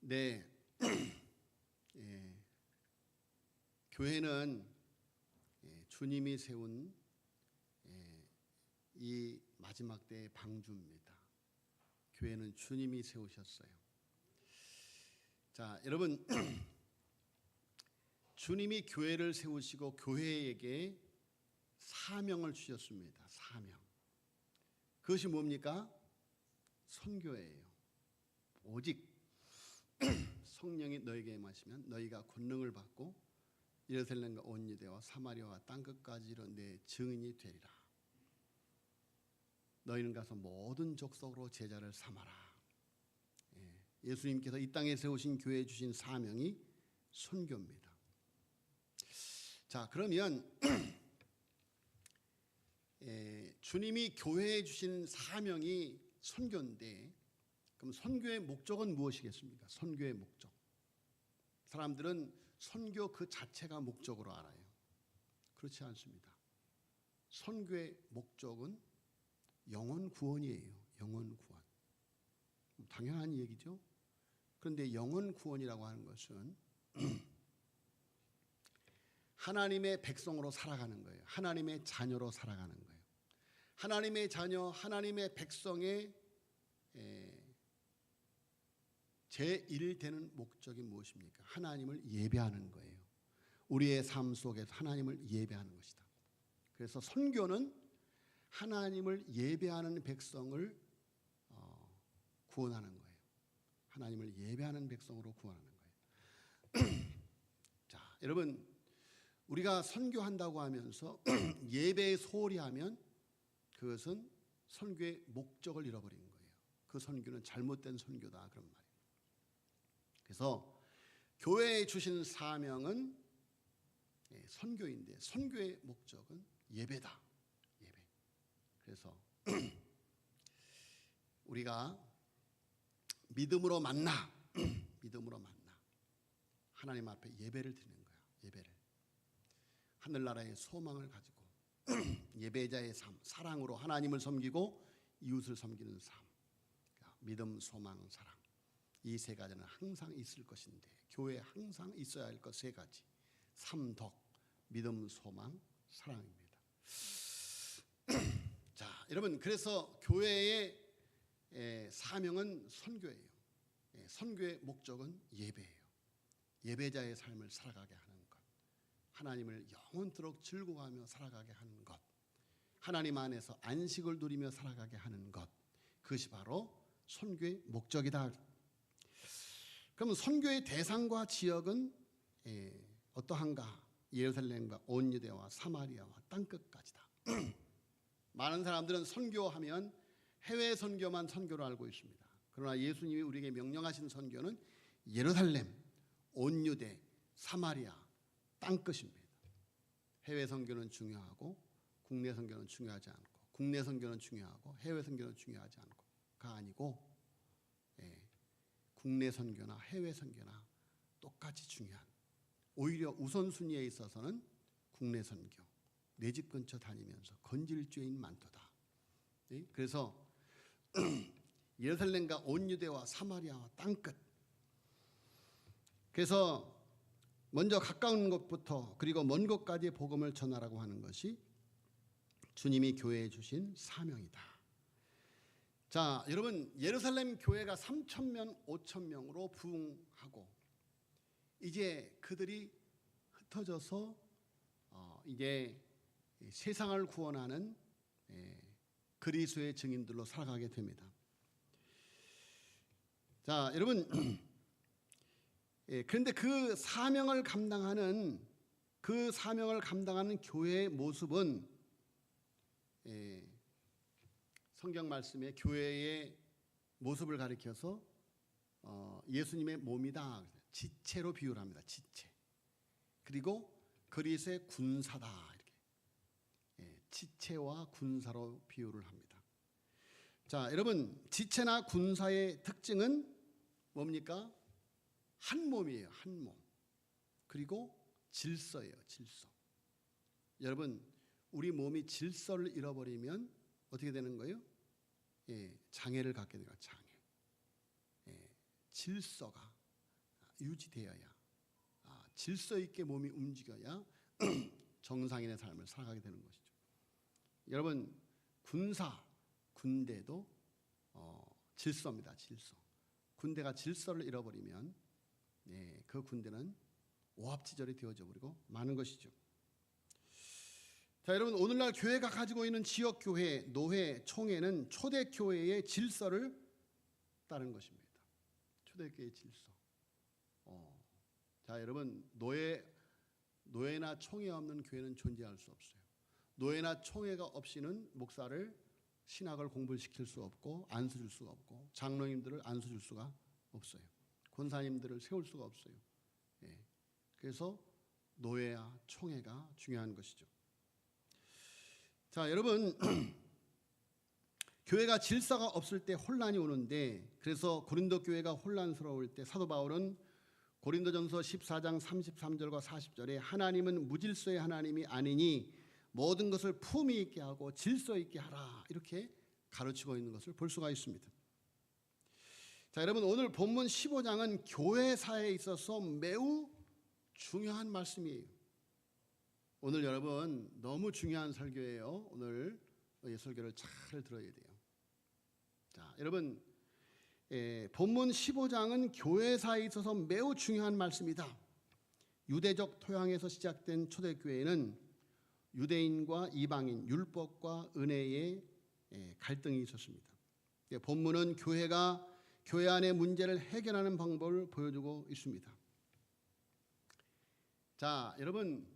네, 예, 교회는 주님이 세운 이 마지막 때의 방주입니다. 교회는 주님이 세우셨어요. 자, 여러분, 주님이 교회를 세우시고 교회에게 사명을 주셨습니다. 사명. 그것이 뭡니까? 선교예요. 오직 성령이 너에게 임하시면 너희가 권능을 받고 예루살렘과 온 유대와 사마리아와 땅끝까지 이르러 내 증인이 되리라. 너희는 가서 모든 족속으로 제자를 삼아라. 예수님께서 이 땅에 세우신 교회에 주신 사명이 선교입니다. 자, 그러면 주님이 교회에 주신 사명이 선교인데, 그럼 선교의 목적은 무엇이겠습니까? 선교의 목적. 사람들은 선교 그 자체가 목적으로 알아요. 그렇지 않습니다. 선교의 목적은 영혼 구원이에요. 영혼 구원. 당연한 얘기죠. 그런데 영혼 구원이라고 하는 것은 하나님의 백성으로 살아가는 거예요. 하나님의 자녀로 살아가는 거예요. 하나님의 자녀, 하나님의 백성의 제1되는 목적이 무엇입니까? 하나님을 예배하는 거예요. 우리의 삶 속에서 하나님을 예배하는 것이다. 그래서 선교는 하나님을 예배하는 백성을 구원하는 거예요. 하나님을 예배하는 백성으로 구원하는 거예요. 자, 여러분, 우리가 선교한다고 하면서 예배에 소홀히 하면 그것은 선교의 목적을 잃어버린 거예요. 그 선교는 잘못된 선교다, 그런 말이에요. 그래서 교회에 주신 사명은 선교인데 선교의 목적은 예배다. 예배. 그래서 우리가 믿음으로 만나 믿음으로 만나 하나님 앞에 예배를 드리는 거야. 예배를. 하늘나라의 소망을 가지고 예배자의 삶, 사랑으로 하나님을 섬기고 이웃을 섬기는 삶. 그러니까 믿음, 소망, 사랑. 이 세 가지는 항상 있을 것인데 교회에 항상 있어야 할 것 세 가지. 삼덕, 믿음, 소망, 사랑입니다. 자, 여러분, 그래서 교회의 사명은 선교예요. 선교의 목적은 예배예요. 예배자의 삶을 살아가게 하는 것. 하나님을 영원토록 즐거워하며 살아가게 하는 것. 하나님 안에서 안식을 누리며 살아가게 하는 것. 그것이 바로 선교의 목적이다. 그러면 선교의 대상과 지역은 어떠한가? 예루살렘과 온 유대와 사마리아와 땅끝까지다. 많은 사람들은 선교하면 해외 선교만 선교로 알고 있습니다. 그러나 예수님이 우리에게 명령하신 선교는 예루살렘, 온 유대, 사마리아, 땅끝입니다. 해외 선교는 중요하고 국내 선교는 중요하지 않고, 국내 선교는 중요하고 해외 선교는 중요하지 않고가 아니고, 국내 선교나 해외 선교나 똑같이 중요한, 오히려 우선순위에 있어서는 국내 선교, 내 집 근처 다니면서 건질 죄인 많도다. 그래서 예루살렘과 온 유대와 사마리아와 땅끝. 그래서 먼저 가까운 곳부터 그리고 먼 곳까지 복음을 전하라고 하는 것이 주님이 교회에 주신 사명이다. 자, 여러분, 예루살렘 교회가 3,000명, 5,000명으로 부흥하고 이제 그들이 흩어져서 이제 세상을 구원하는 그리스도의 증인들로 살아가게 됩니다. 자, 여러분, 그런데 그 사명을 감당하는 교회의 모습은 성경 말씀에 교회의 모습을 가리켜서 예수님의 몸이다. 지체로 비유를 합니다. 지체. 그리고 그리스도의 군사다. 이렇게 지체와 군사로 비유를 합니다. 자, 여러분, 지체나 군사의 특징은 뭡니까? 한 몸이에요. 한 몸. 그리고 질서예요. 질서. 여러분, 우리 몸이 질서를 잃어버리면 어떻게 되는 거예요? 장애를 갖게 돼요. 장애. 질서가 유지되어야 질서 있게 몸이 움직여야 정상인의 삶을 살아가게 되는 것이죠. 여러분 군대도 질서입니다. 질서. 군대가 질서를 잃어버리면 그 군대는 오합지졸이 되어져 버리고 마는 것이죠. 자, 여러분 오늘날 교회가 가지고 있는 지역교회, 노회, 총회는 초대교회의 질서를 따른 것입니다. 초대교회의 질서. 자, 여러분 노회나 총회 없는 교회는 존재할 수 없어요. 노회나 총회가 없이는 목사를 신학을 공부시킬 수 없고 안수 줄 수가 없고 장로님들을 안수 줄 수가 없어요. 권사님들을 세울 수가 없어요. 그래서 노회와 총회가 중요한 것이죠. 자, 여러분 교회가 질서가 없을 때 혼란이 오는데, 그래서 고린도 교회가 혼란스러울 때 사도 바울은 고린도전서 14장 33절과 40절에 하나님은 무질서의 하나님이 아니니 모든 것을 품위 있게 하고 질서 있게 하라, 이렇게 가르치고 있는 것을 볼 수가 있습니다. 자, 여러분 오늘 본문 15장은 교회사에 있어서 매우 중요한 말씀이에요. 오늘 여러분 너무 중요한 설교예요. 오늘 이 설교를 잘 들어야 돼요. 자, 여러분 본문 15장은 교회사에 있어서 매우 중요한 말씀이다. 유대적 토양에서 시작된 초대교회는 유대인과 이방인, 율법과 은혜의 갈등이 있었습니다. 본문은 교회가 교회 안의 문제를 해결하는 방법을 보여주고 있습니다. 자, 여러분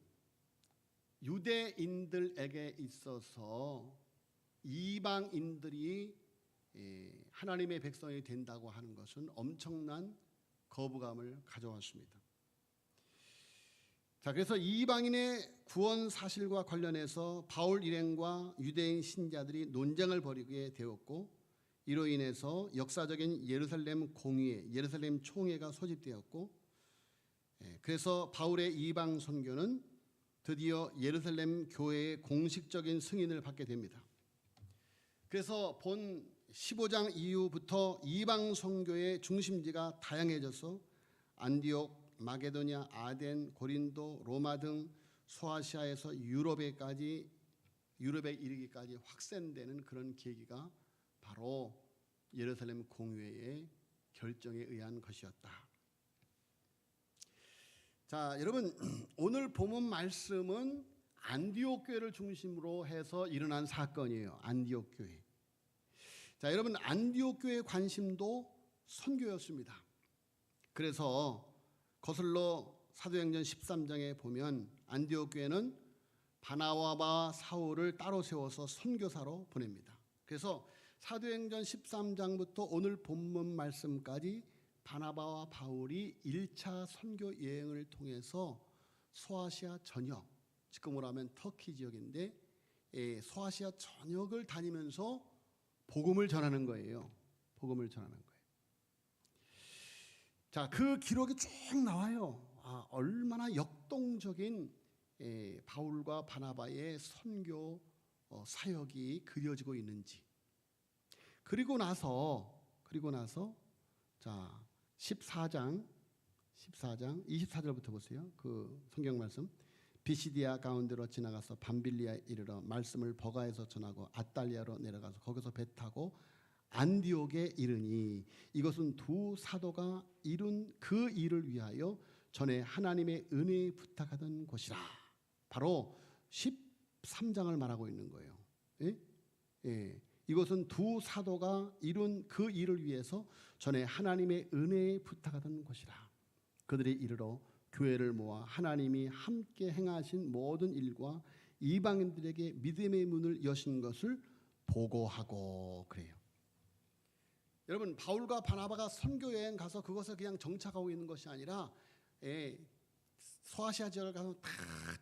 유대인들에게 있어서 이방인들이 하나님의 백성이 된다고 하는 것은 엄청난 거부감을 가져왔습니다. 자, 그래서 이방인의 구원 사실과 관련해서 바울 일행과 유대인 신자들이 논쟁을 벌이게 되었고, 이로 인해서 역사적인 예루살렘 공의회, 예루살렘 총회가 소집되었고, 그래서 바울의 이방 선교는 드디어 예루살렘 교회의 공식적인 승인을 받게 됩니다. 그래서 본 15장 이후부터 이방 선교의 중심지가 다양해져서 안디옥, 마게도냐, 아덴, 고린도, 로마 등 소아시아에서 유럽에 이르기까지 확산되는 그런 계기가 바로 예루살렘 공회의 결정에 의한 것이었다. 자, 여러분 오늘 본문 말씀은 안디옥 교회를 중심으로 해서 일어난 사건이에요. 안디옥 교회. 자, 여러분 안디옥 교회의 관심도 선교였습니다. 그래서 거슬러 사도행전 13장에 보면 안디옥 교회는 바나바와 사울을 따로 세워서 선교사로 보냅니다. 그래서 사도행전 13장부터 오늘 본문 말씀까지 바나바와 바울이 1차 선교 여행을 통해서 소아시아 전역, 지금으로 하면 터키 지역인데 소아시아 전역을 다니면서 복음을 전하는 거예요. 복음을 전하는 거예요. 자, 그 기록이 쭉 나와요. 얼마나 역동적인 바울과 바나바의 선교 사역이 그려지고 있는지. 그리고 나서 자 14장 24절부터 보세요. 그 성경 말씀. 비시디아 가운데로 지나가서 밤빌리아에 이르러 말씀을 버가에서 전하고 아달리아로 내려가서 거기서 배 타고 안디옥에 이르니 이것은 두 사도가 이룬 그 일을 위하여 전에 하나님의 은혜에 부탁하던 곳이라. 바로 13장을 말하고 있는 거예요. 이것은 두 사도가 이룬 그 일을 위해서 전에 하나님의 은혜에 부탁하던 곳이라. 그들이 이르러 교회를 모아 하나님이 함께 행하신 모든 일과 이방인들에게 믿음의 문을 여신 것을 보고하고. 그래요. 여러분 바울과 바나바가 선교 여행 가서 그것을 그냥 정착하고 있는 것이 아니라 소아시아 지역을 가서 다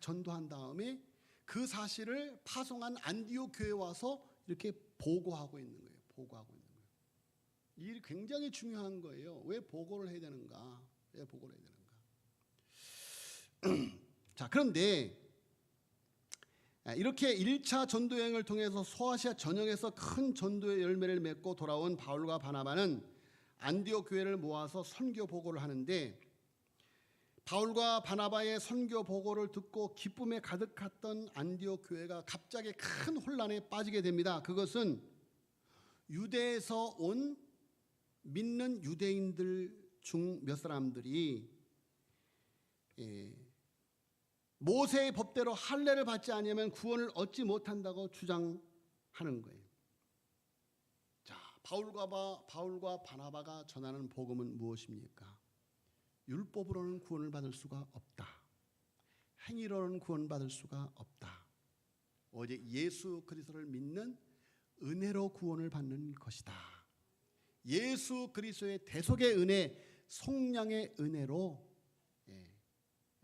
전도한 다음에 그 사실을 파송한 안디옥 교회에 와서 이렇게 보고하고 있는 거예요. 보고하고 있는 거예요. 이 일이 굉장히 중요한 거예요. 왜 보고를 해야 되는가? 왜 보고를 해야 되는가? 자, 그런데 이렇게 1차 전도 여행을 통해서 소아시아 전역에서 큰 전도의 열매를 맺고 돌아온 바울과 바나바는 안디옥 교회를 모아서 선교 보고를 하는데, 바울과 바나바의 선교 보고를 듣고 기쁨에 가득했던 안디옥 교회가 갑자기 큰 혼란에 빠지게 됩니다. 그것은 유대에서 온 믿는 유대인들 중 몇 사람들이 모세의 법대로 할례를 받지 않으면 구원을 얻지 못한다고 주장하는 거예요. 자, 바울과 바나바가 전하는 복음은 무엇입니까? 율법으로는 구원을 받을 수가 없다. 행위로는 구원받을 수가 없다. 오직 예수 그리스도를 믿는 은혜로 구원을 받는 것이다. 예수 그리스도의 대속의 은혜, 속량의 은혜로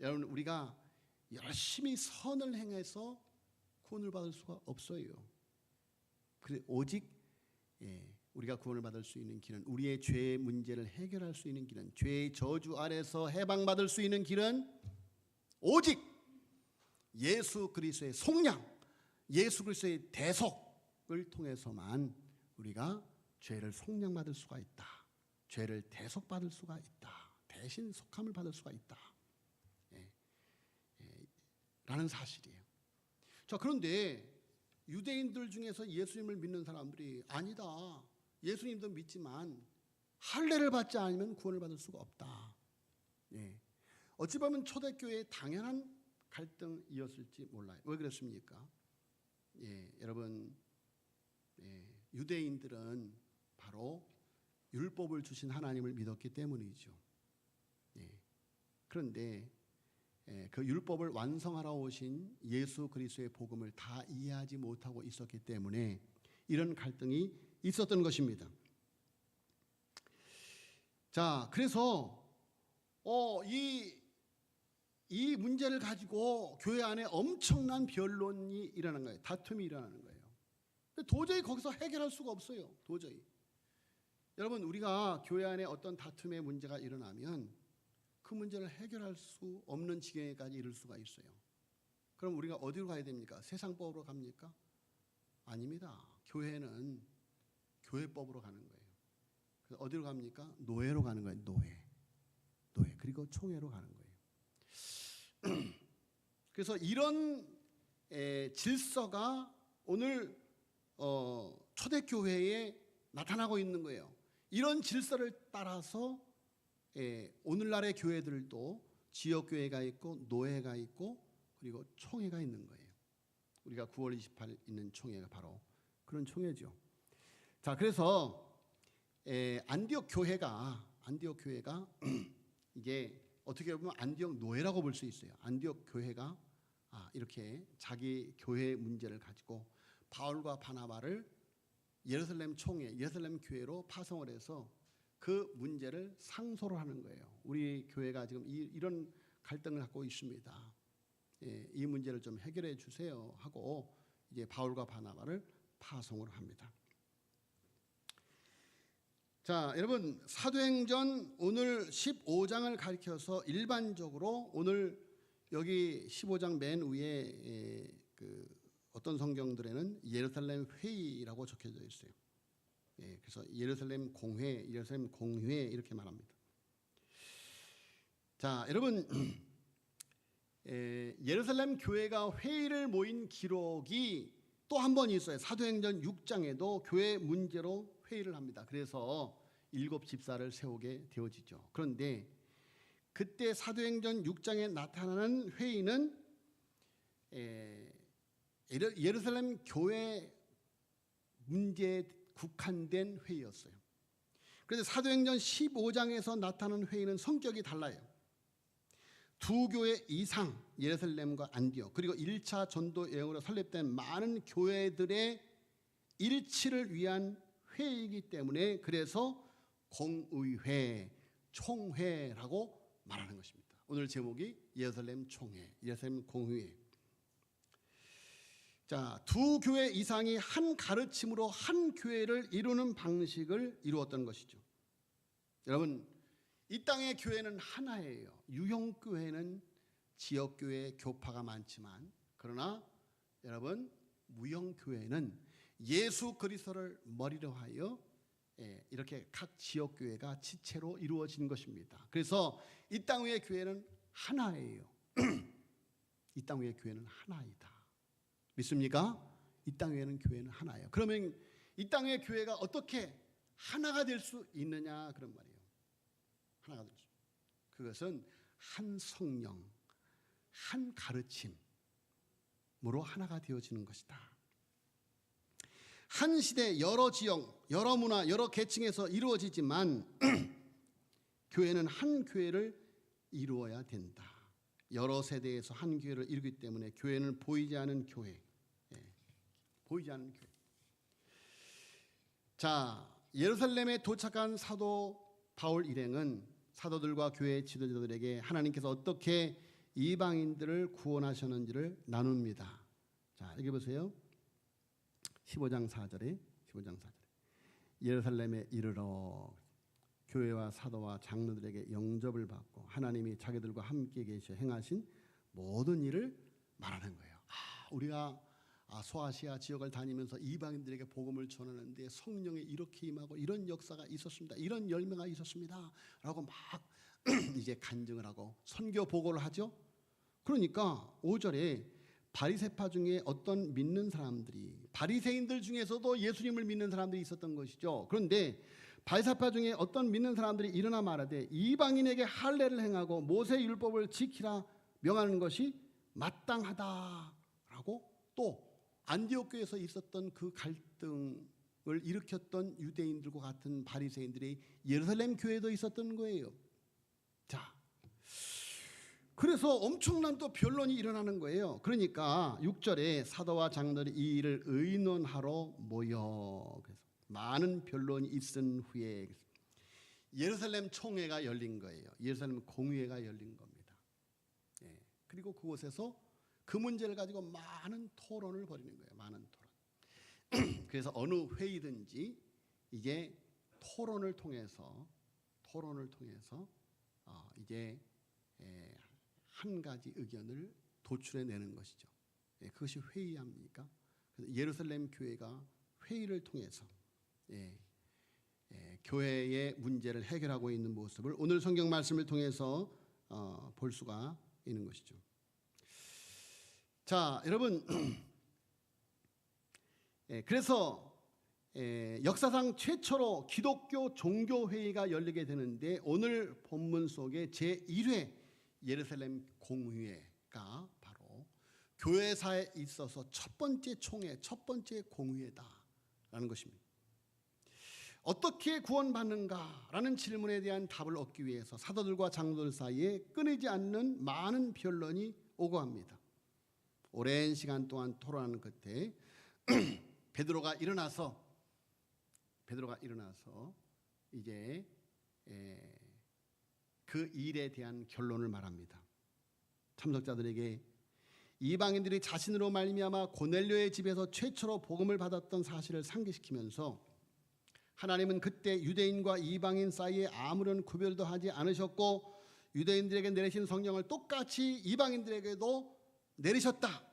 여러분 우리가 열심히 선을 행해서 구원을 받을 수가 없어요. 오직 우리가 구원을 받을 수 있는 길은, 우리의 죄의 문제를 해결할 수 있는 길은, 죄의 저주 아래서 해방받을 수 있는 길은 오직 예수 그리스도의 속량, 예수 그리스도의 대속을 통해서만 우리가 죄를 속량받을 수가 있다. 죄를 대속받을 수가 있다. 대신 속함을 받을 수가 있다. 라는 사실이에요. 자, 그런데 유대인들 중에서 예수님을 믿는 사람들이 아니다. 예수님도 믿지만 할례를 받지 않으면 구원을 받을 수가 없다. 어찌 보면 초대교회의 당연한 갈등이었을지 몰라요. 왜 그랬습니까? 여러분, 유대인들은 바로 율법을 주신 하나님을 믿었기 때문이죠. 그런데 그 율법을 완성하러 오신 예수 그리스도의 복음을 다 이해하지 못하고 있었기 때문에 이런 갈등이 있었던 것입니다. 자, 그래서 이 문제를 가지고 교회 안에 엄청난 변론이 일어나는 거예요. 다툼이 일어나는 거예요. 도저히 거기서 해결할 수가 없어요. 도저히. 여러분, 우리가 교회 안에 어떤 다툼의 문제가 일어나면 그 문제를 해결할 수 없는 지경에까지 이를 수가 있어요. 그럼 우리가 어디로 가야 됩니까? 세상법으로 갑니까? 아닙니다. 교회는 교회법으로 가는 거예요. 그래서 어디로 갑니까? 노예로 가는 거예요. 노예. 그리고 총회로 가는 거예요. 그래서 이런 질서가 오늘 초대교회에 나타나고 있는 거예요. 이런 질서를 따라서 오늘날의 교회들도 지역교회가 있고 노예가 있고 그리고 총회가 있는 거예요. 우리가 9월 28일 있는 총회가 바로 그런 총회죠. 자, 그래서 안디옥 교회가 이게 어떻게 보면 안디옥 노예라고 볼 수 있어요. 안디옥 교회가 이렇게 자기 교회 문제를 가지고 바울과 바나바를 예루살렘 총회, 예루살렘 교회로 파송을 해서 그 문제를 상소를 하는 거예요. 우리 교회가 지금 이런 갈등을 갖고 있습니다. 이 문제를 좀 해결해 주세요 하고 이제 바울과 바나바를 파송을 합니다. 자, 여러분, 사도행전 오늘 15장을 가리켜서 일반적으로 오늘 여기 15장 맨 위에 어떤 성경들에는 예루살렘 회의라고 적혀져 있어요. 그래서 예루살렘 공회 이렇게 말합니다. 자, 여러분, 예루살렘 교회가 회의를 모인 기록이 또 한 번 있어요. 사도행전 6장에도 교회 문제로 회의를 합니다. 그래서 7 집사를 세우게 되어지죠. 그런데 그때 사도행전 6장에 나타나는 회의는 예루살렘 교회 문제에 국한된 회의였어요. 그래서 사도행전 15장에서 나타나는 회의는 성격이 달라요. 두 교회 이상, 예루살렘과 안디옥, 그리고 1차 전도 여행으로 설립된 많은 교회들의 일치를 위한 회의이기 때문에 그래서 공의회, 총회라고 말하는 것입니다. 오늘 제목이 예루살렘 총회, 예루살렘 공의회. 자, 두 교회 이상이 한 가르침으로 한 교회를 이루는 방식을 이루었던 것이죠. 여러분, 이 땅의 교회는 하나예요. 유형교회는 지역교회 교파가 많지만, 그러나 여러분, 무형교회는 예수 그리스도를 머리로 하여 이렇게 각 지역교회가 지체로 이루어진 것입니다. 그래서 이 땅 위의 교회는 하나예요. 이 땅 위의 교회는 하나이다. 믿습니까? 이 땅 위에는 교회는 하나예요. 그러면 이 땅의 교회가 어떻게 하나가 될 수 있느냐 그런 말이에요. 하나가 될 수. 그것은 한 성령, 한 가르침으로 하나가 되어지는 것이다. 한 시대 여러 지역, 여러 문화, 여러 계층에서 이루어지지만 교회는 한 교회를 이루어야 된다. 여러 세대에서 한 교회를 이루기 때문에 교회는 보이지 않은 교회, 보이지 않는 교회. 자, 예루살렘에 도착한 사도 바울 일행은 사도들과 교회 지도자들에게 하나님께서 어떻게 이방인들을 구원하셨는지를 나눕니다. 자, 여기 보세요. 15장 4절에 예루살렘에 이르러 교회와 사도와 장로들에게 영접을 받고 하나님이 자기들과 함께 계셔 행하신 모든 일을 말하는 거예요. 우리가 소아시아 지역을 다니면서 이방인들에게 복음을 전하는데 성령이 이렇게 임하고 이런 역사가 있었습니다. 이런 열매가 있었습니다. 라고 막 이제 간증을 하고 선교 보고를 하죠. 그러니까 5절에 바리새파 중에 어떤 믿는 사람들이, 바리새인들 중에서도 예수님을 믿는 사람들이 있었던 것이죠. 그런데 바리새파 중에 어떤 믿는 사람들이 일어나 말하되 이방인에게 할례를 행하고 모세 율법을 지키라 명하는 것이 마땅하다라고, 또 안디옥 교회에서 있었던 그 갈등을 일으켰던 유대인들과 같은 바리새인들이 예루살렘 교회에도 있었던 거예요. 자, 그래서 엄청난 또 변론이 일어나는 거예요. 그러니까 6절에 사도와 장로들이 이 일을 의논하러 모여, 그래서 많은 변론이 있은 후에 예루살렘 총회가 열린 거예요. 예루살렘 공회가 열린 겁니다. 그리고 그곳에서 그 문제를 가지고 많은 토론을 벌이는 거예요. 많은 토론. 그래서 어느 회의든지 이제 토론을 통해서 이제 한 가지 의견을 도출해내는 것이죠. 그것이 회의 아닙니까? 그래서 예루살렘 교회가 회의를 통해서 교회의 문제를 해결하고 있는 모습을 오늘 성경 말씀을 통해서 볼 수가 있는 것이죠. 자, 여러분, 그래서 역사상 최초로 기독교 종교회의가 열리게 되는데 오늘 본문 속에 제1회 예루살렘 공의회가 바로 교회사에 있어서 첫 번째 총회, 첫 번째 공의회다라는 것입니다. 어떻게 구원받는가라는 질문에 대한 답을 얻기 위해서 사도들과 장로들 사이에 끊이지 않는 많은 변론이 오고 합니다. 오랜 시간 동안 토론하는 끝에 베드로가 일어나서 이제 그 일에 대한 결론을 말합니다. 참석자들에게 이방인들이 자신으로 말미암아 고넬료의 집에서 최초로 복음을 받았던 사실을 상기시키면서 하나님은 그때 유대인과 이방인 사이에 아무런 구별도 하지 않으셨고 유대인들에게 내리신 성령을 똑같이 이방인들에게도 내리셨다.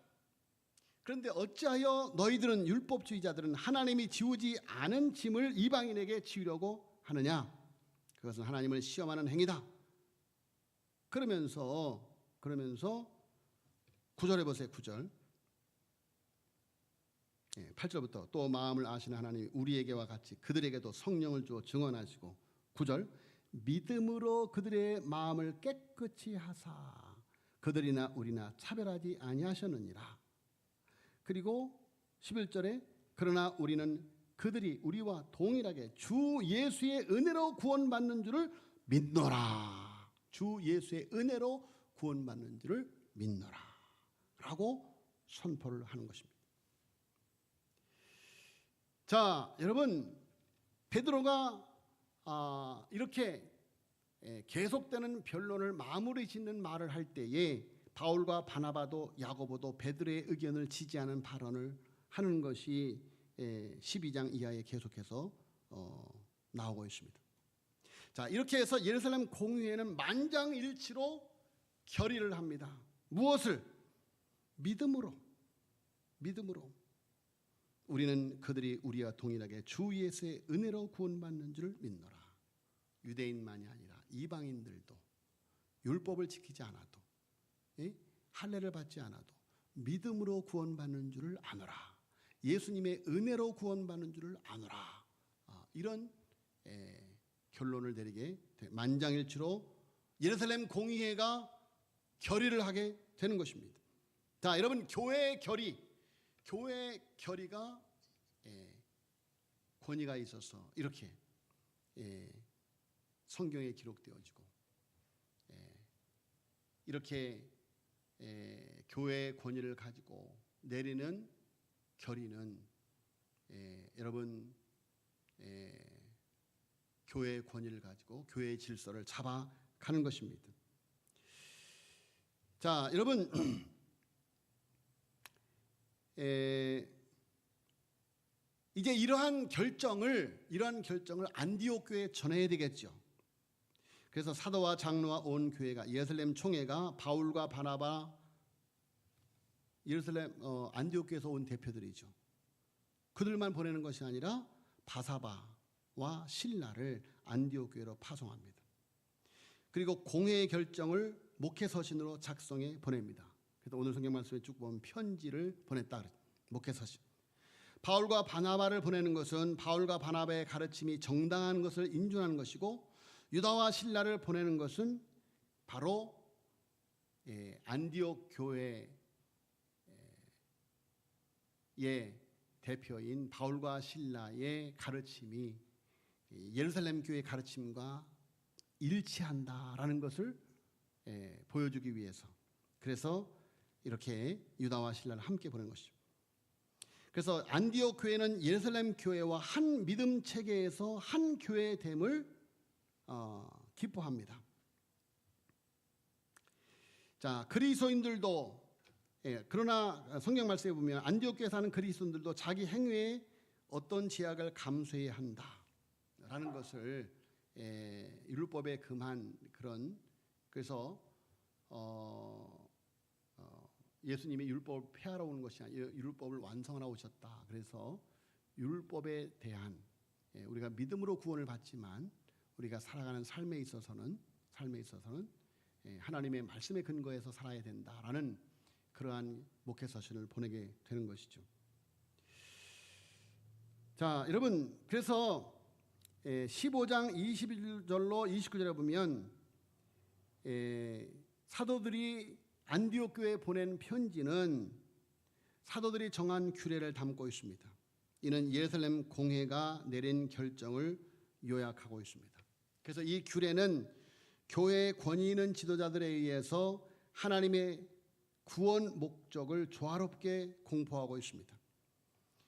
그런데 어찌하여 너희들은 율법주의자들은 하나님이 지우지 않은 짐을 이방인에게 지우려고 하느냐? 그것은 하나님을 시험하는 행위다. 그러면서 9절에 보세요. 9절 8절부터 또 마음을 아시는 하나님이 우리에게와 같이 그들에게도 성령을 주어 증언하시고 9절 믿음으로 그들의 마음을 깨끗이 하사 그들이나 우리나 차별하지 아니하셨느니라. 그리고 11절에 그러나 우리는 그들이 우리와 동일하게 주 예수의 은혜로 구원받는 줄을 믿노라. 주 예수의 은혜로 구원받는 줄을 믿노라 라고 선포를 하는 것입니다. 자, 여러분, 베드로가 이렇게 계속되는 변론을 마무리 짓는 말을 할 때에 바울과 바나바도 야고보도 베드로의 의견을 지지하는 발언을 하는 것이 12장 이하에 계속해서 나오고 있습니다. 자, 이렇게 해서 예루살렘 공의회는 만장일치로 결의를 합니다. 무엇을? 믿음으로. 우리는 그들이 우리와 동일하게 주 예수의 은혜로 구원받는 줄 믿노라. 유대인만이 아니라 이방인들도 율법을 지키지 않아도, 할례를 받지 않아도 믿음으로 구원받는 줄을 아노라. 예수님의 은혜로 구원받는 줄을 아노라. 이런 결론을 내리게 만장일치로 예루살렘 공의회가 결의를 하게 되는 것입니다. 자, 여러분, 교회의 결의가 권위가 있어서 이렇게 성경에 기록되어지고, 이렇게 교회의 권위를 가지고 내리는 결의는 여러분, 교회의 권위를 가지고 교회의 질서를 잡아가는 것입니다. 자, 여러분, 이제 이러한 결정을 안디옥 교회에 전해야 되겠죠. 그래서 사도와 장로와 온 교회가, 예루살렘 총회가 바울과 바나바, 예루살렘 안디옥 교회에서 온 대표들이죠. 그들만 보내는 것이 아니라 바사바와 실라를 안디옥 교회로 파송합니다. 그리고 공회의 결정을 목회 서신으로 작성해 보냅니다. 그래서 오늘 성경 말씀에 쭉 보면 편지를 보냈다 그랬죠. 목회 서신. 바울과 바나바를 보내는 것은 바울과 바나바의 가르침이 정당한 것을 인준하는 것이고, 유다와 실라를 보내는 것은 바로 안디옥 교회의 대표인 바울과 실라의 가르침이 예루살렘 교회의 가르침과 일치한다라는 것을 보여주기 위해서, 그래서 이렇게 유다와 실라를 함께 보낸 것이죠. 그래서 안디옥 교회는 예루살렘 교회와 한 믿음 체계에서 한 교회됨을 기뻐합니다. 자, 그리스도인들도, 그러나 성경 말씀에 보면 안디옥 교회에 사는 그리스도인들도 자기 행위에 어떤 제약을 감수해야 한다라는 것을 율법에 금한 그런, 그래서 예수님이 율법을 폐하러 오는 것이 아니라 율법을 완성하러 오셨다. 그래서 율법에 대한, 우리가 믿음으로 구원을 받지만 우리가 살아가는 삶에 있어서는 하나님의 말씀에 근거해서 살아야 된다라는 그러한 목회 서신을 보내게 되는 것이죠. 자, 여러분, 그래서 15장 21절로 29절에 보면 사도들이 안디옥 교회에 보낸 편지는 사도들이 정한 규례를 담고 있습니다. 이는 예루살렘 공회가 내린 결정을 요약하고 있습니다. 그래서 이 규례는 교회의 권위 있는 지도자들에 의해서 하나님의 구원 목적을 조화롭게 공포하고 있습니다.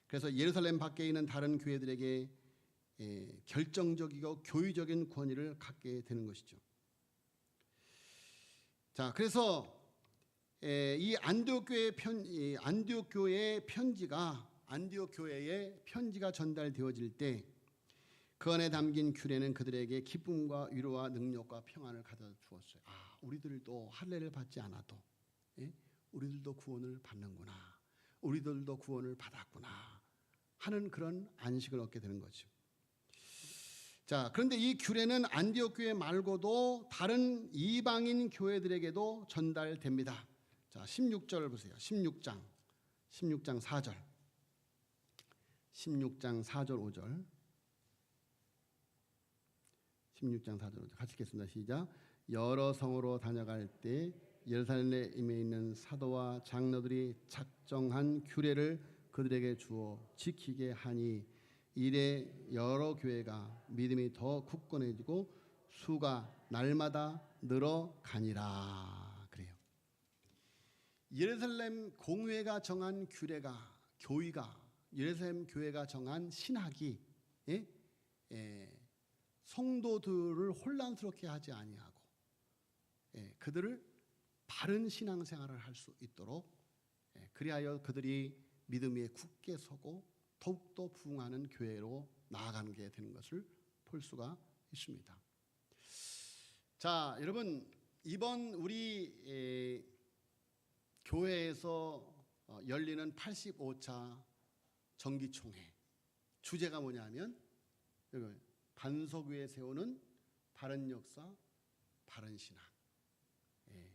그래서 예루살렘 밖에 있는 다른 교회들에게 결정적이고 교의적인 권위를 갖게 되는 것이죠. 자, 그래서 이 안디옥 교회의 편지가 전달되어질 때 그 안에 담긴 규례는 그들에게 기쁨과 위로와 능력과 평안을 가져다 주었어요. 우리들도 할례를 받지 않아도 우리들도 구원을 받는구나, 우리들도 구원을 받았구나 하는 그런 안식을 얻게 되는 거죠. 자, 그런데 이 규례는 안디옥 교회 말고도 다른 이방인 교회들에게도 전달됩니다. 자, 16절을 보세요. 16장 4절. 16장 4절 5절. 16장 4절 5절 같이 읽겠습니다. 시작. 여러 성으로 다녀갈 때 예루살렘에 있는 사도와 장로들이 작정한 규례를 그들에게 주어 지키게 하니 이래 여러 교회가 믿음이 더 굳건해지고 수가 날마다 늘어가니라. 그래요. 예루살렘 공회가 정한 규례가, 예루살렘 교회가 정한 신학이 성도들을 혼란스럽게 하지 아니하고 그들을 바른 신앙생활을 할 수 있도록, 그리하여 그들이 믿음 위에 굳게 서고 더욱더 부흥하는 교회로 나아가는 게 되는 것을 볼 수가 있습니다. 자, 여러분, 이번 우리 교회에서 열리는 85차 정기총회 주제가 뭐냐면 반석 위에 세우는 바른 역사, 바른 신앙. 예,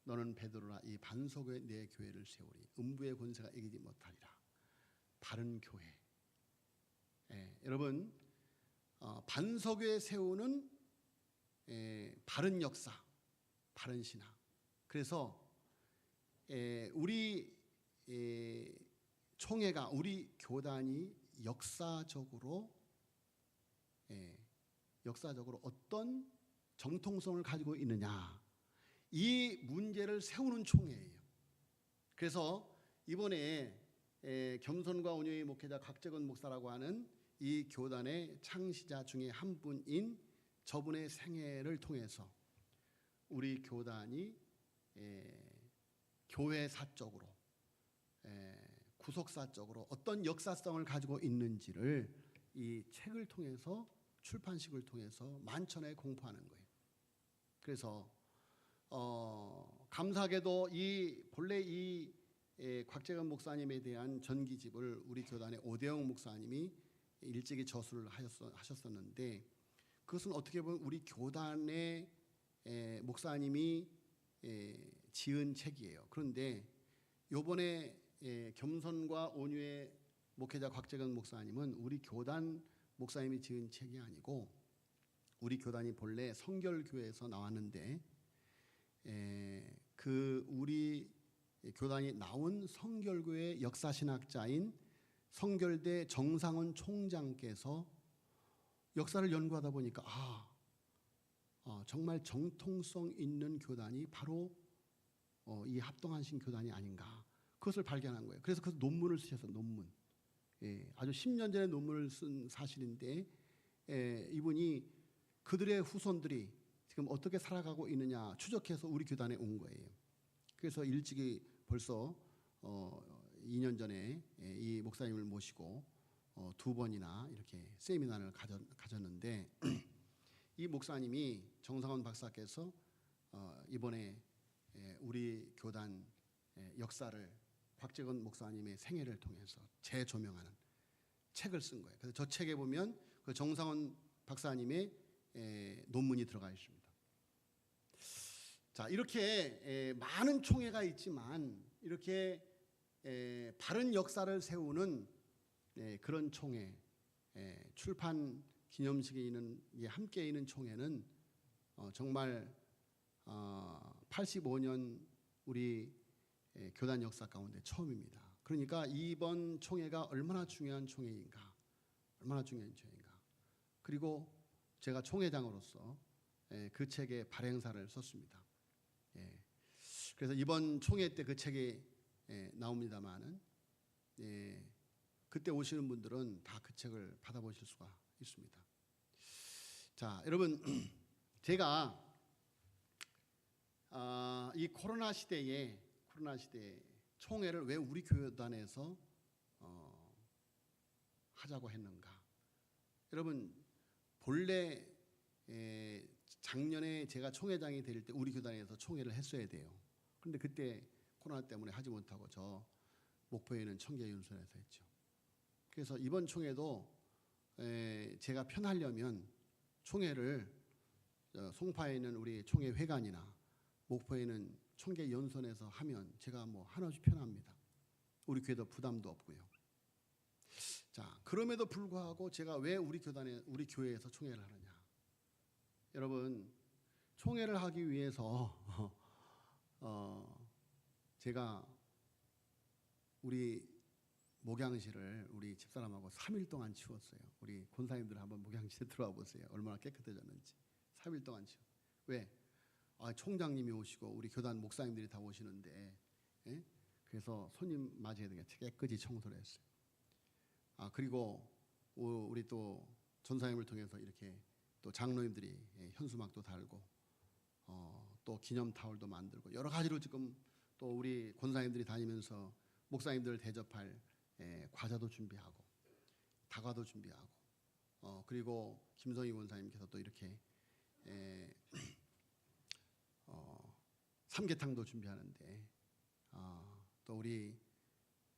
너는 베드로라 이 반석에 내 교회를 세우리 음부의 권세가 이기지 못하리라. 바른 교회. 예, 여러분 반석에 세우는 바른 역사, 바른 신앙. 그래서 우리 총회가 우리 교단이 역사적으로 어떤 정통성을 가지고 있느냐 이 문제를 세우는 총회예요. 그래서 이번에 겸손과 온유의 목회자 곽재건 목사라고 하는 이 교단의 창시자 중에 한 분인 저분의 생애를 통해서 우리 교단이 교회사적으로 구속사적으로 어떤 역사성을 가지고 있는지를 이 책을 통해서 출판식을 통해서 만천에 공포하는 거예요. 그래서 감사하게도 본래 이 곽재건 목사님에 대한 전기집을 우리 교단의 오대영 목사님이 일찍이 저술을 하셨었는데 그것은 어떻게 보면 우리 교단의 목사님이 지은 책이에요. 그런데 요번에 겸손과 온유의 목회자 곽재건 목사님은 우리 교단 목사님이 지은 책이 아니고 우리 교단이 본래 성결교회에서 나왔는데 그 우리 교단이 나온 성결교회 역사신학자인 성결대 정상원 총장께서 역사를 연구하다 보니까 정말 정통성 있는 교단이 바로 이 합동한신 교단이 아닌가 그것을 발견한 거예요. 그래서 그 논문을 쓰셔서 논문 아주 10년 전에 논문을 쓴 사실인데 이분이 그들의 후손들이 지금 어떻게 살아가고 있느냐 추적해서 우리 교단에 온 거예요. 그래서 일찍이 벌써 2년 전에 이 목사님을 모시고 2번이나 이렇게 세미나를 가졌는데 이 목사님이 정상원 박사께서 이번에 우리 교단 역사를 곽재건 목사님의 생애를 통해서 재조명하는 책을 쓴 거예요. 그래서 저 책에 보면 그 정상원 박사님의 논문이 들어가 있습니다. 자, 이렇게 많은 총회가 있지만 이렇게 바른 역사를 세우는 그런 총회, 출판 기념식에 함께 있는 총회는 정말 85년 우리 교단 역사 가운데 처음입니다. 그러니까 이번 총회가 얼마나 중요한 총회인가, 그리고 제가 총회장으로서 그 책의 발행사를 썼습니다. 그래서 이번 총회 때 그 책이 나옵니다만은 그때 오시는 분들은 다 그 책을 받아보실 수가 있습니다. 자, 여러분 제가 이 코로나 시대에 총회를 왜 우리 교단에서 하자고 했는가? 여러분 본래 작년에 제가 총회장이 될 때 우리 교단에서 총회를 했어야 돼요. 그런데 그때 코로나 때문에 하지 못하고 저 목포에 있는 청계윤선에서 했죠. 그래서 이번 총회도 제가 편하려면 총회를 송파에 있는 우리 총회 회관이나 목포에 있는 청계연선에서 하면 제가 한없이 편합니다. 우리 교회도 부담도 없고요. 자, 그럼에도 불구하고 제가 왜 우리 교회에서 총회를 하느냐? 여러분, 총회를 하기 위해서 제가 우리 목양실을 우리 집사람하고 3일 동안 치웠어요. 우리 권사님들 한번 목양실에 들어와 보세요. 얼마나 깨끗해졌는지. 3일 동안 치웠어요. 왜? 총장님이 오시고 우리 교단 목사님들이 다 오시는데 그래서 손님 맞이해야 되게 깨끗이 청소를 했어요. 그리고 우리 또 전사님을 통해서 이렇게 또 장로님들이 현수막도 달고 또 기념 타월도 만들고 여러 가지로 지금 또 우리 권사님들이 다니면서 목사님들을 대접할 과자도 준비하고 다과도 준비하고 그리고 김성희 권사님께서 또 이렇게 삼계탕도 준비하는데 또 우리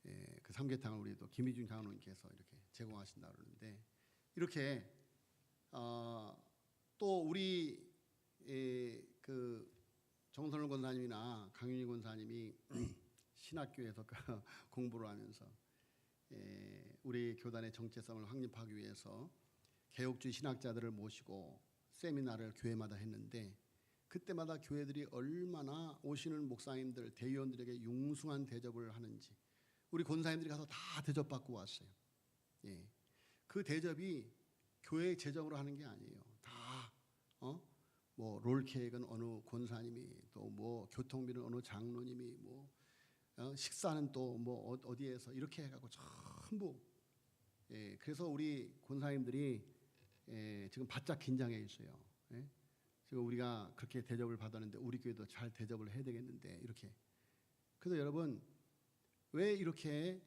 그 삼계탕을 우리 또 김희준 장로님께서 이렇게 제공하신다 그러는데 이렇게 또 우리 그 정선을 권사님이나 강윤희 권사님이 신학교에서 공부를 하면서 우리 교단의 정체성을 확립하기 위해서 개혁주의 신학자들을 모시고 세미나를 교회마다 했는데, 그때마다 교회들이 얼마나 오시는 목사님들, 대의원들에게 융숭한 대접을 하는지 우리 권사님들이 가서 다 대접받고 왔어요. 그 대접이 교회 재정으로 하는 게 아니에요. 다 뭐 롤케이크는 어느 권사님이, 또 뭐 교통비는 어느 장로님이, 뭐 식사는 또 뭐 어디에서 이렇게 해가지고 전부. 그래서 우리 권사님들이 지금 바짝 긴장해 있어요. 지금 우리가 그렇게 대접을 받았는데 우리 교회도 잘 대접을 해야 되겠는데 이렇게. 그래서 여러분, 왜 이렇게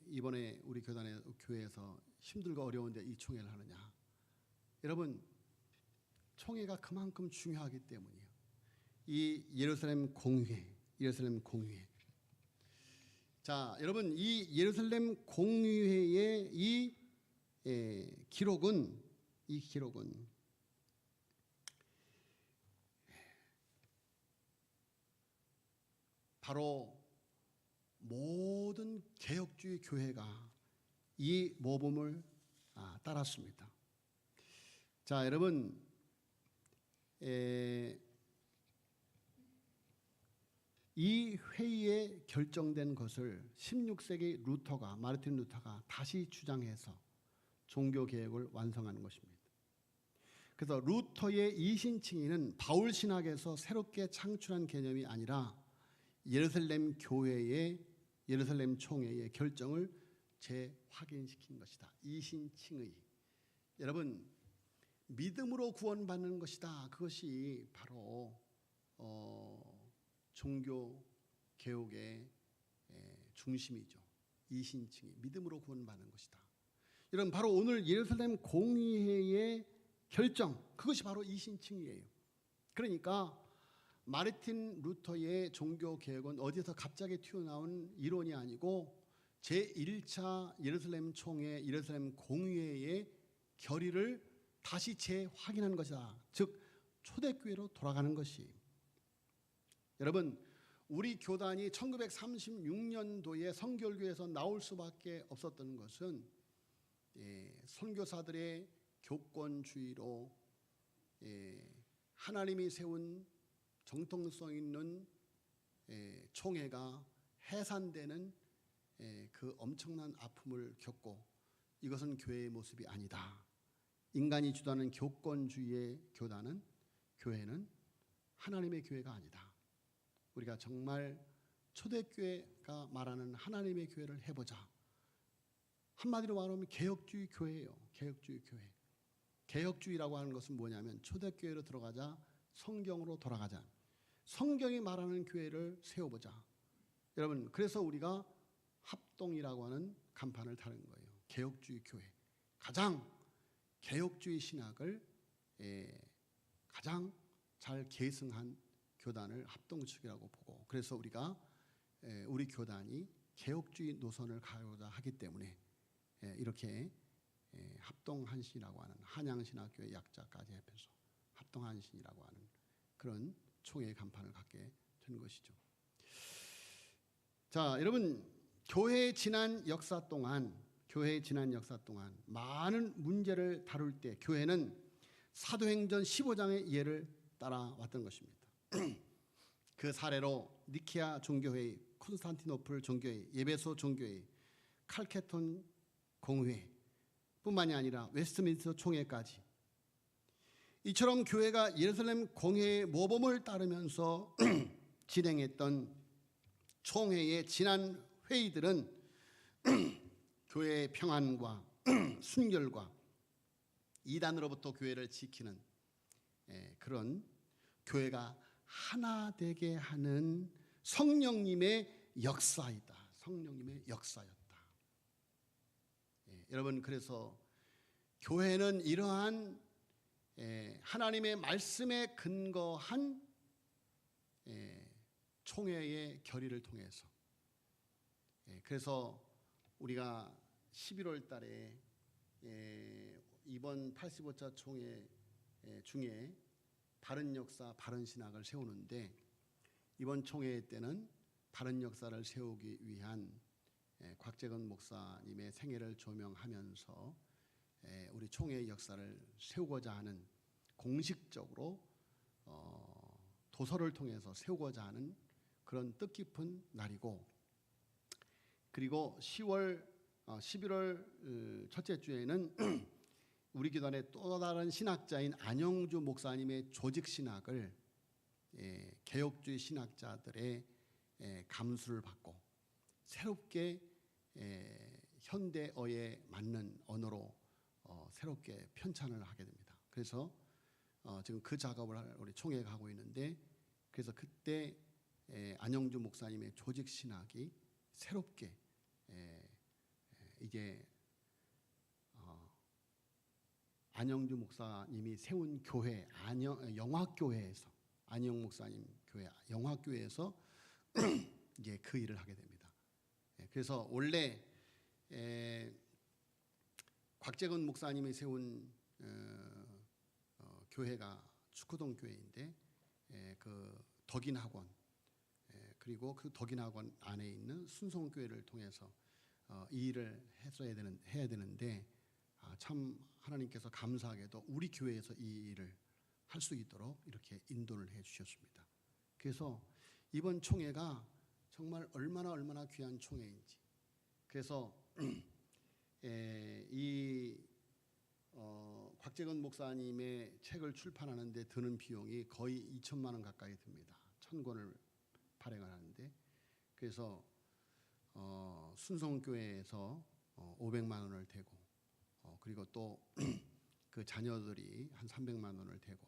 이번에 우리 교회에서 힘들고 어려운데 이 총회를 하느냐? 여러분, 총회가 그만큼 중요하기 때문이에요. 이 예루살렘 공의회. 자, 여러분, 이 예루살렘 공의회의 이 기록은 바로 모든 개혁주의 교회가 이 모범을 따랐습니다. 자, 여러분, 이 회의에 결정된 것을 16세기 마르틴 루터가 다시 주장해서 종교 개혁을 완성하는 것입니다. 그래서 루터의 이신칭의는 바울 신학에서 새롭게 창출한 개념이 아니라 예루살렘 총회의 결정을 재확인시킨 것이다. 이신칭의. 여러분, 믿음으로 구원받는 것이다. 그것이 바로 종교 개혁의 중심이죠. 이신칭의, 믿음으로 구원받는 것이다. 여러분, 바로 오늘 예루살렘 공의회의 결정, 그것이 바로 이신칭의예요. 그러니까 마르틴 루터의 종교 개혁은 어디서 갑자기 튀어나온 이론이 아니고 제1차 예루살렘 총회, 예루살렘 공의회의 결의를 다시 재확인한 것이다. 즉 초대교회로 돌아가는 것이. 여러분, 우리 교단이 1936년도에 성결교회에서 나올 수밖에 없었던 것은 선교사들의 교권주의로 하나님이 세운 정통성 있는 총회가 해산되는 그 엄청난 아픔을 겪고, 이것은 교회의 모습이 아니다. 인간이 주도하는 교권주의의 교회는 하나님의 교회가 아니다. 우리가 정말 초대교회가 말하는 하나님의 교회를 해보자. 한마디로 말하면 개혁주의 교회예요. 개혁주의 교회. 개혁주의라고 하는 것은 뭐냐면 초대교회로 들어가자, 성경으로 돌아가자. 성경이 말하는 교회를 세워보자. 여러분, 그래서 우리가 합동이라고 하는 간판을 다른 거예요. 개혁주의 교회. 가장 개혁주의 신학을 가장 잘 계승한 교단을 합동측이라고 보고, 그래서 우리 교단이 개혁주의 노선을 가고자 하기 때문에 이렇게 합동한신이라고 하는, 한양신학교의 약자까지 합해서 합동한신이라고 하는 그런 총회의 간판을 갖게 된 것이죠. 자, 여러분, 교회의 지난 역사 동안 많은 문제를 다룰 때 교회는 사도행전 15장의 예를 따라왔던 것입니다. 그 사례로 니케아 종교회의, 콘스탄티노플 종교회의, 예배소 종교회의, 칼케톤 공회 뿐만이 아니라 웨스트민스터 총회까지, 이처럼 교회가 예루살렘 공회의 모범을 따르면서 진행했던 총회의 지난 회의들은 교회의 평안과 순결과 이단으로부터 교회를 지키는 그런 교회가 하나 되게 하는 성령님의 역사이다. 성령님의 역사였다. 여러분, 그래서 교회는 이러한 하나님의 말씀에 근거한 총회의 결의를 통해서, 그래서 우리가 11월 달에 이번 85차 총회 중에 바른 역사, 바른 신학을 세우는데 이번 총회 때는 바른 역사를 세우기 위한 곽재건 목사님의 생애를 조명하면서 우리 총회의 역사를 세우고자 하는 공식적으로 도서를 통해서 세우고자 하는 그런 뜻깊은 날이고, 그리고 11월 첫째 주에는 우리 교단의 또 다른 신학자인 안영주 목사님의 조직 신학을 개혁주의 신학자들의 감수를 받고 새롭게 현대어에 맞는 언어로 새롭게 편찬을 하게 됩니다. 그래서 지금 그 작업을 우리 총회가 하고 있는데, 그래서 그때 안영주 목사님의 조직 신학이 새롭게 이게 안영주 목사님이 세운 교회 영화교회에서, 안영 목사님 교회 영화교회에서 이제 그 일을 하게 됩니다. 그래서 원래 곽재건 목사님이 세운 교회가 축구동 교회인데 그 덕인학원, 그리고 그 덕인학원 안에 있는 순송교회를 통해서 이 일을 해야 되는데 참 하나님께서 감사하게도 우리 교회에서 이 일을 할 수 있도록 이렇게 인도를 해 주셨습니다. 그래서 이번 총회가 정말 얼마나 귀한 총회인지, 그래서 이 곽재건 목사님의 책을 출판하는데 드는 비용이 거의 2천만 원 가까이 듭니다. 1000권을 발행을 하는데, 그래서 순성교회에서 500만 원을 대고, 그리고 또 그 자녀들이 한 300만 원을 대고,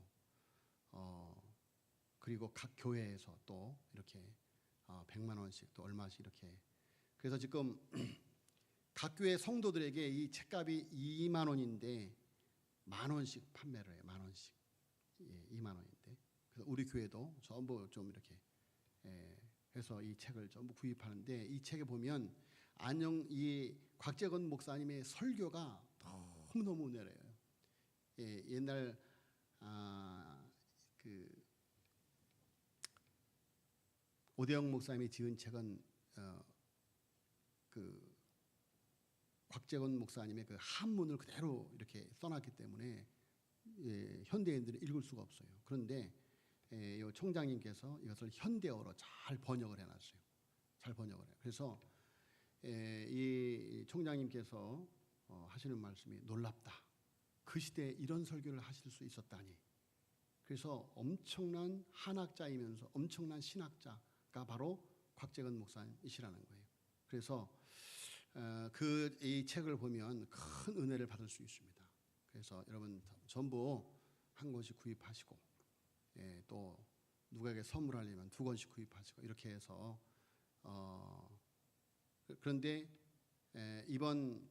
그리고 각 교회에서 또 이렇게 100만 원씩 또 얼마씩 이렇게, 그래서 지금 각 교회 성도들에게 이 책값이 2만 원인데 1만 원씩 판매를 해요. 1만 원씩. 2만 원인데, 그래서 우리 교회도 전부 좀 이렇게 해서 이 책을 전부 구입하는데, 이 책에 보면 이 곽재건 목사님의 설교가 너무 은혜래요. 옛날 그 오대영 목사님이 지은 책은 그 곽재건 목사님의 그 한문을 그대로 이렇게 써놨기 때문에 현대인들이 읽을 수가 없어요. 그런데 이 총장님께서 이것을 현대어로 잘 번역을 해놨어요. 잘 번역을 해요. 그래서 이 총장님께서 하시는 말씀이 놀랍다. 그 시대에 이런 설교를 하실 수 있었다니. 그래서 엄청난 한학자이면서 엄청난 신학자가 바로 곽재건 목사님이시라는 거예요. 그래서 이 책을 보면 큰 은혜를 받을 수 있습니다. 그래서 여러분 전부 한 권씩 구입하시고, 또 누구에게 선물하려면 2권씩 구입하시고 이렇게 해서 그런데 이번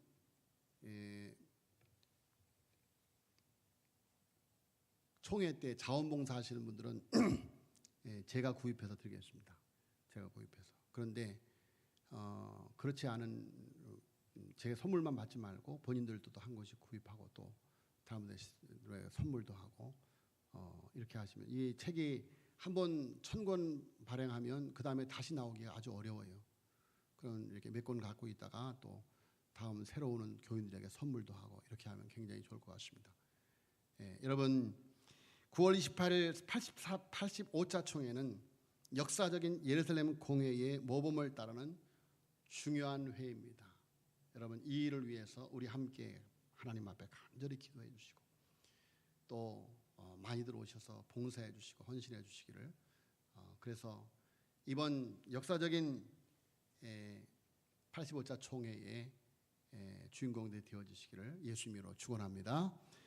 총회 때 자원봉사 하시는 분들은 제가 구입해서 드리겠습니다. 제가 구입해서. 그런데 그렇지 않은 제 선물만 받지 말고 본인들도 또 한 권씩 구입하고 또 다른 분들의 선물도 하고 이렇게 하시면, 이 책이 한번 1000권 발행하면 그 다음에 다시 나오기가 아주 어려워요. 그런 이렇게 몇 권 갖고 있다가 또 다음 새로 오는 교인들에게 선물도 하고 이렇게 하면 굉장히 좋을 것 같습니다. 여러분 9월 28일 85차 총회는 역사적인 예루살렘 공회의 모범을 따르는 중요한 회의입니다. 여러분 이 일을 위해서 우리 함께 하나님 앞에 간절히 기도해 주시고, 또 많이들 오셔서 봉사해 주시고 헌신해 주시기를, 그래서 이번 역사적인 85차 총회의 주인공들이 되어주시기를 예수 이름으로 축원합니다.